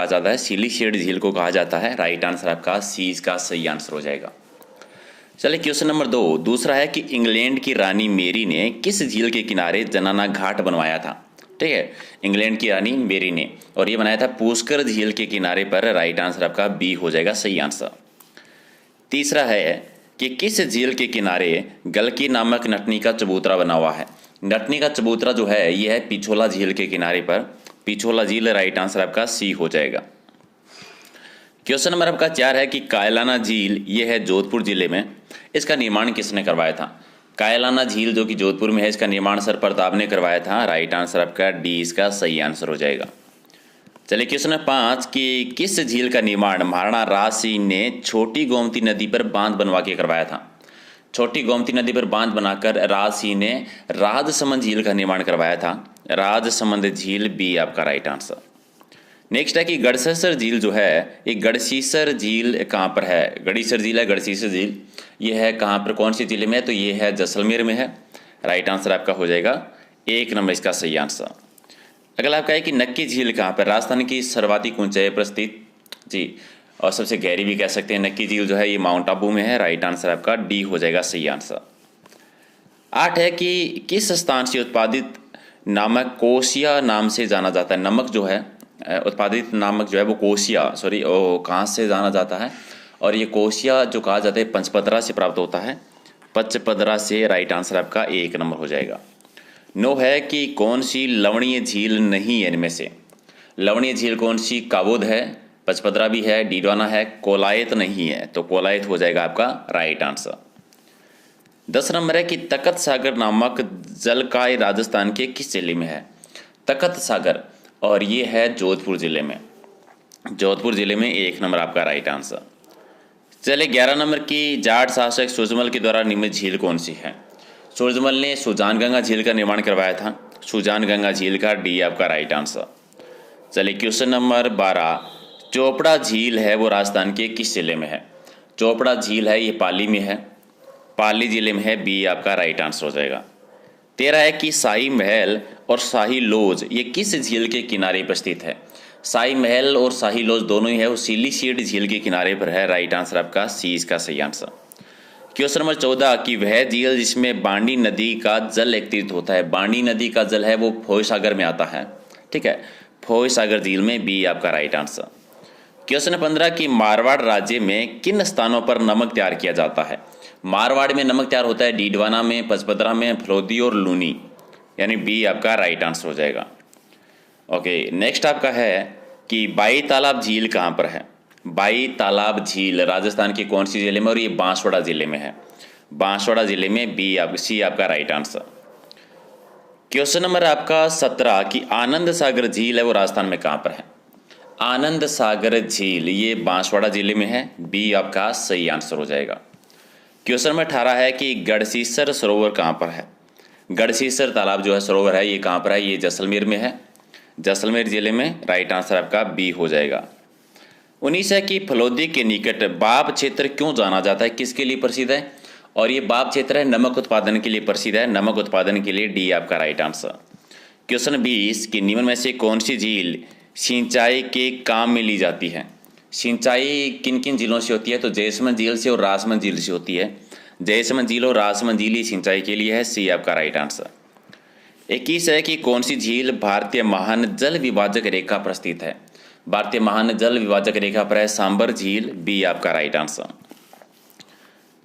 कहा जाता है, सिलिसिएट झील को कहा जाता है। राइट आंसर आपका सी इसका सही आंसर हो जाएगा। चलिए क्वेश्चन नंबर 2 दूसरा है कि इंग्लैंड की रानी मेरी ने किस झील के किनारे जनाना घाट बनवाया था। ठीक है, इंग्लैंड की रानी मेरी ने, और ये बनाया था पुष्कर झील के किनारे पर। राइट आंसर आपका बी हो जाएगा सही आंसर। तीसरा है कि किस झील के किनारे गलकी नामक नटनी का चबूतरा बना हुआ है। नटनी का चबूतरा जो है ये है पिछोला झील के किनारे पर, पिछोला झील। राइट आंसर आपका सी हो जाएगा। क्वेश्चन नंबर आपका 4 है कि कायलाना झील ये है जोधपुर जिले में, इसका निर्माण किसने करवाया था। कायलाना झील जो कि जोधपुर में है, इसका निर्माण सर प्रताप ने करवाया था। राइट आंसर आपका डी इसका सही आंसर हो जाएगा। चलिए क्वेश्चन नंबर 5 कि किस झील का निर्माण महाराणा राज सिंह ने छोटी गोमती नदी पर बांध बनवा के करवाया था। छोटी गोमती नदी पर बांध बनाकर राज सिंह ने राजसमंद झील का निर्माण करवाया था। राजसमंद झील बी आपका राइट आंसर। नेक्स्ट है कि गढ़सीसर झील जो है, ये गढ़सीसर झील कहाँ पर है। गढ़ीसर झील है, गढ़सीसर झील ये है कहाँ पर, कौन सी जिले में है, तो ये है जैसलमेर में है। राइट आंसर आपका हो जाएगा 1 नंबर इसका सही आंसर। अगला आपका है कि नक्की झील कहाँ पर, राजस्थान की सर्वाधिक ऊंचाई पर स्थित जी, और सबसे गहरी भी कह सकते हैं। नक्की झील जो है ये माउंट आबू में है। राइट आंसर आपका डी हो जाएगा सही आंसर। 8 है कि किस स्थान से उत्पादित नमक कोसिया नाम से जाना जाता है। नमक जो है उत्पादित नमक जो है वो कोसिया कहाँ से जाना जाता है, और ये कोसिया जो कहा जाता है पंचपदरा से प्राप्त होता है, पंचपदरा से। राइट आंसर आपका 1 नंबर हो जाएगा। 9 है कि कौन सी लवणीय झील नहीं है इनमें से। लवणीय झील कौन सी, काबोद है, पचपदरा भी है, डीडवाना है, कोलायत नहीं है, तो कोलायत हो जाएगा आपका राइट आंसर। 10 नंबर है कि तखत सागर नामक जलकाय राजस्थान के किस जिले में है। तखत सागर, और ये है जोधपुर जिले में, जोधपुर जिले में 1 नंबर आपका राइट आंसर। चलिए 11 नंबर की जाट शासक सूरजमल के द्वारा निर्मित झील कौन सी है। सूरजमल ने सुजानगंगा झील का निर्माण करवाया था। सुजानगंगा झील का डी आपका राइट आंसर। चलिए क्वेश्चन नंबर 12 चोपड़ा झील है वो राजस्थान के किस जिले में है। चोपड़ा झील है ये पाली में है, पाली जिले में है। बी आपका राइट आंसर हो जाएगा। 13 है कि शाही महल और शाही लॉज ये किस झील के किनारे पर स्थित है। शाही महल और शाही लॉज दोनों ही है वो सिलिसिएट झील के किनारे पर है। राइट आंसर आपका सी इसका सही आंसर। क्वेश्चन नंबर 14 कि वह झील जिसमें बांडी नदी का जल एकत्रित होता है। बांडी नदी का जल है वो फोय सागर में आता है। ठीक है, फोय सागर झील में बी आपका राइट आंसर। क्वेश्चन 15 कि मारवाड़ राज्य में किन स्थानों पर नमक तैयार किया जाता है। मारवाड़ में नमक तैयार होता है डीडवाना में, पचपदरा में, फलोदी और लूनी, यानी बी आपका राइट आंसर हो जाएगा। ओके, नेक्स्ट आपका है कि बाई तालाब झील कहाँ पर है। बाई तालाब झील राजस्थान के कौन सी जिले में, और ये बांसवाड़ा जिले में है। बांसवाड़ा जिले में बी सी आपका राइट आंसर। क्वेश्चन नंबर आपका 17 कि आनंद सागर झील है वो राजस्थान में कहाँ पर है। आनंद सागर झील ये बांसवाड़ा जिले में है। बी आपका सही आंसर हो जाएगा। क्वेश्चन नंबर 18 है कि गढ़सीसर सरोवर कहाँ पर है। गढ़सीसर तालाब जो है सरोवर है ये कहाँ पर है, ये जैसलमेर में है, जैसलमेर जिले में। राइट आंसर आपका बी हो जाएगा। 19 है कि फलोदी के निकट बाप क्षेत्र क्यों जाना जाता है, किसके लिए प्रसिद्ध है, और ये बाप क्षेत्र है नमक उत्पादन के लिए प्रसिद्ध है, नमक उत्पादन के लिए। डी आपका राइट आंसर। क्वेश्चन 20 कि निम्न में से कौन सी झील सिंचाई के काम में ली जाती है। सिंचाई किन किन झीलों से होती है, तो जयसमंद झील से और राजसमंद झील से होती है। जयसमंद झील और राजसमंद झील ही सिंचाई के लिए है। सी आपका राइट आंसर। 21 है कि कौन सी झील भारतीय महान जल विभाजक रेखा पर स्थित है। भारतीय महान जल विभाजक रेखा पर है सांबर झील। बी आपका राइट आंसर।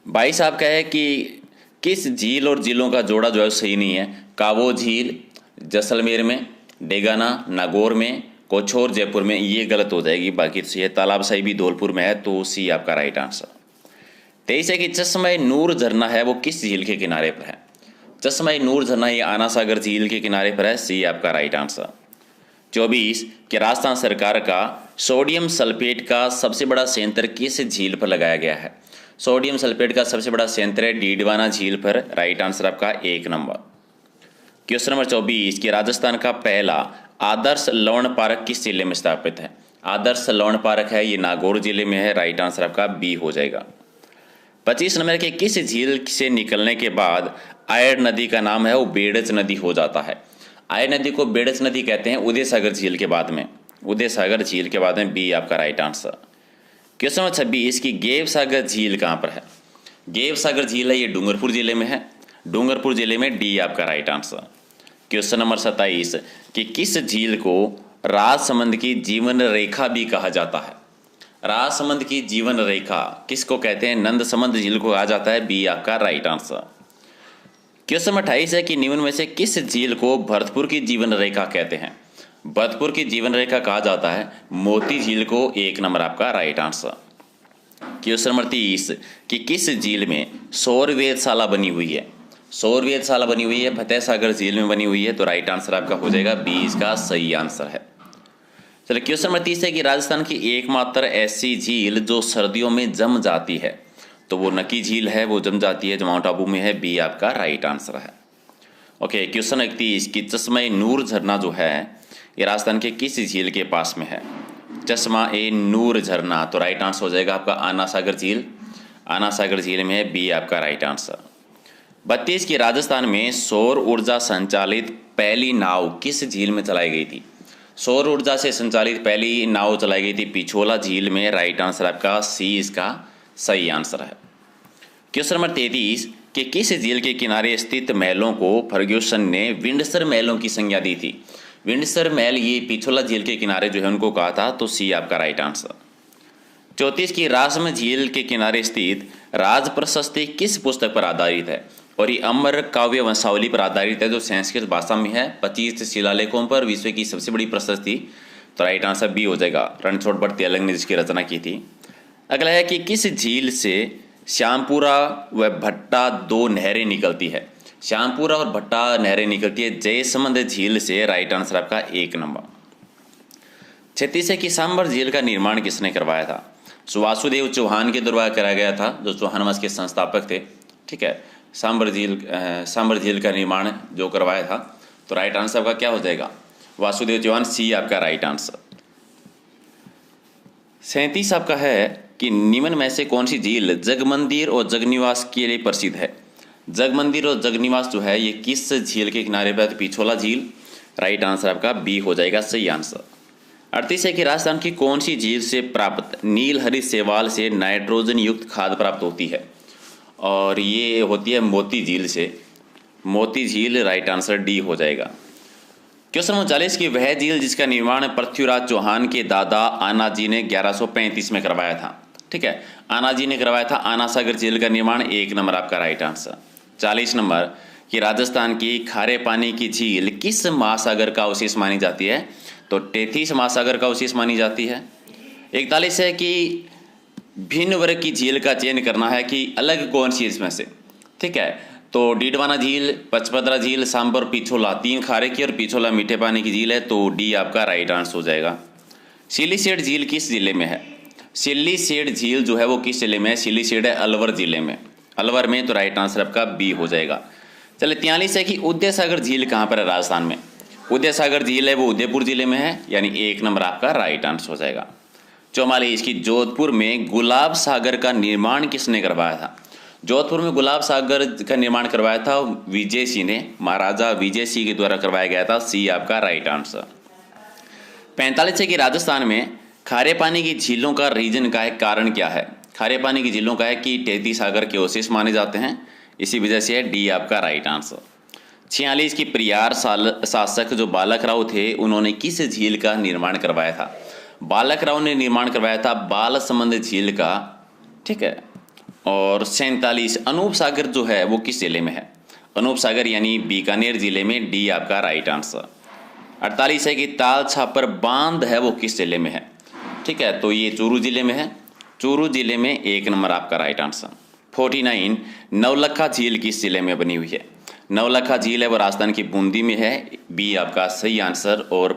22 आपका है कि किस झील और झीलों का जोड़ा जो है सही नहीं है। कावो झील जैसलमेर में, डेगाना नागौर में, कोछोर जयपुर में, ये गलत हो जाएगी। बाकी तो ये तालाबशाही भी धौलपुर में है, तो सी आपका राइट आंसर। 23 है कि चश्मा नूर झरना है वो किस झील के किनारे पर है। चश्मा नूर झरना ये आना सागर झील के किनारे पर है। सी आपका राइट आंसर। 24 कि राजस्थान सरकार का सोडियम सल्फेट का सबसे बड़ा संयंत्र किस झील पर लगाया गया है। सोडियम सल्फेट का सबसे बड़ा संयंत्र है डीडवाना झील पर। राइट आंसर आपका 1 नंबर। क्वेश्चन नंबर 24 कि राजस्थान का पहला आदर्श लवण पार्क किस जिले में स्थापित है। आदर्श लवण पार्क है ये नागौर जिले में है। राइट आंसर आपका बी हो जाएगा। 25 नंबर के किस झील से निकलने के बाद आयर नदी का नाम है वो बेड़च नदी हो जाता है। आयर नदी को बेड़च नदी कहते हैं उदय सागर झील के बाद में। उदय सागर झील के बाद में बी आपका राइट आंसर। क्वेश्चन नंबर 26 की गेव सागर झील कहाँ पर है? गेव सागर झील है ये डूंगरपुर जिले में है, डूंगरपुर जिले में डी आपका राइट आंसर। क्वेश्चन नंबर 27 कि किस झील को राजसमंद की जीवन रेखा भी कहा जाता है? राजसमंद की जीवन रेखा किसको कहते हैं? नंद समंद झील को कहा जाता है, बी आपका राइट आंसर। क्वेश्चन नंबर 28 है कि निम्न में से किस झील को भरतपुर की जीवन रेखा कहते हैं? भरतपुर की जीवन रेखा कहा जाता है मोती झील को, एक नंबर आपका राइट आंसर। क्वेश्चन नंबर 30 कि किस झील में सौर वेधशाला बनी हुई है? सौर वेधशाला बनी हुई है फतेह सागर झील में बनी हुई है, तो राइट आंसर आपका हो जाएगा बी, इसका सही आंसर है। चलिए क्वेश्चन नंबर 30 है कि राजस्थान की एकमात्र ऐसी झील जो सर्दियों में जम जाती है, तो वो नकी झील है, वो जम जाती है जो माउंट आबू में है, बी आपका राइट आंसर है। ओके, क्वेश्चन 31 की चश्मा नूर झरना जो है ये राजस्थान के किस झील के पास में है? चश्मा ए नूर झरना, तो राइट आंसर हो जाएगा आपका आना सागर झील, आना सागर झील में है, बी आपका राइट आंसर। 32 की राजस्थान में सौर ऊर्जा संचालित पहली नाव किस झील में चलाई गई थी? सौर ऊर्जा से संचालित पहली नाव चलाई गई थी पिछोला झील में, राइट आंसर आपका सी इसका सही आंसर है। क्वेश्चन नंबर 33 कि किस झील के किनारे स्थित महलों को फर्ग्यूसन ने विंडसर महलों की संज्ञा दी थी? विंडसर महल ये पिछोला झील के किनारे जो है उनको कहा था, तो सी आपका राइट आंसर। 34 की राजसमंद झील के किनारे स्थित राज प्रशस्ति किस पुस्तक पर आधारित है? और ये अमर काव्य वंशावली पर आधारित है जो संस्कृत भाषा में है, 25 शिलालेखों पर विश्व की सबसे बड़ी प्रशस्ति, तो राइट आंसर बी हो जाएगा। रणछोड़ भट्ट तेलंग ने जिसकी रचना की थी। अगला है कि किस झील से श्यामपुरा व भट्टा दो नहरें निकलती है? श्यामपुरा और भट्टा नहरें निकलती है जयसमंद झील से, राइट आंसर आपका एक नंबर। 36 है कि सांबर झील का निर्माण किसने करवाया था? वासुदेव चौहान के द्वारा कराया गया था, जो चौहान वंश के संस्थापक थे। ठीक है, सांबर झील का निर्माण जो करवाया था, तो राइट आंसर आपका क्या हो जाएगा? वासुदेव चौहान, सी आपका राइट आंसर। 37 आपका है कि निम्न में से कौन सी झील जगमंदिर और जगनिवास के लिए प्रसिद्ध है? जगमंदिर और जगनिवास जो है ये किस झील के किनारे पर? पिछोला झील, राइट आंसर आपका बी हो जाएगा सही आंसर। 38 है कि राजस्थान की कौन सी झील से प्राप्त नीलहरित शैवाल से नाइट्रोजन युक्त खाद प्राप्त होती है? और ये होती है मोती झील से, मोती झील, राइट आंसर डी हो जाएगा। क्वेश्चन नंबर 40 की वह झील जिसका निर्माण पृथ्वीराज चौहान के दादा आना जी ने 1135 में करवाया था। ठीक है, आना जी ने करवाया था आना सागर झील का निर्माण, एक नंबर आपका राइट आंसर। 40 नंबर कि राजस्थान की खारे पानी की झील किस महासागर का अवशेष मानी जाती है? तो टेथिस महासागर का अवशेष मानी जाती है। 41 है कि भिन्न वर्ग की झील का चयन करना है कि अलग कौन सी इसमें से। ठीक है, तो डीडवाना झील, पचपदरा झील, सांबर, पिछोला, तीन खारे की और पिछोला मीठे पानी की झील है, तो डी आपका राइट आंसर हो जाएगा। सिलीसेट झील किस जिले में है? सिलीसेट झील जो है वो किस जिले में है? सिलीसेट है अलवर जिले में, अलवर में, तो राइट आंसर आपका बी हो जाएगा। चलिए 43 है कि उदय सागर झील कहाँ पर है राजस्थान में? उदय सागर झील है वो उदयपुर जिले में है, यानी एक नंबर आपका राइट आंसर हो जाएगा। 44 की जोधपुर में गुलाब सागर का निर्माण किसने करवाया था? जोधपुर में गुलाब सागर का निर्माण करवाया था विजय सिंह ने, महाराजा विजय सिंह के द्वारा करवाया गया था, सी आपका राइट आंसर। 45 है कि राजस्थान में खारे पानी की झीलों का रीजन का है, कारण क्या है? खारे पानी की झीलों का है कि टेती सागर के अवशेष माने जाते हैं, इसी वजह से है, डी आपका राइट आंसर। 46 की प्रियार शासक जो बालक राव थे उन्होंने किस झील का निर्माण करवाया था? बालक राव ने निर्माण करवाया था बालसमंद झील का। ठीक है, और 47 अनूप सागर जो है वो किस जिले में है? अनूप सागर यानी बीकानेर जिले में, डी आपका राइट आंसर। 48 है कि ताल छापर बांध है वो किस जिले में है? ठीक है, तो ये चूरू जिले में है, चूरू जिले में, एक नंबर आपका राइट आंसर। 49 नवलखा झील किस जिले में बनी हुई है? नवलखा झील है वो राजस्थान की बूंदी में है, बी आपका सही आंसर। और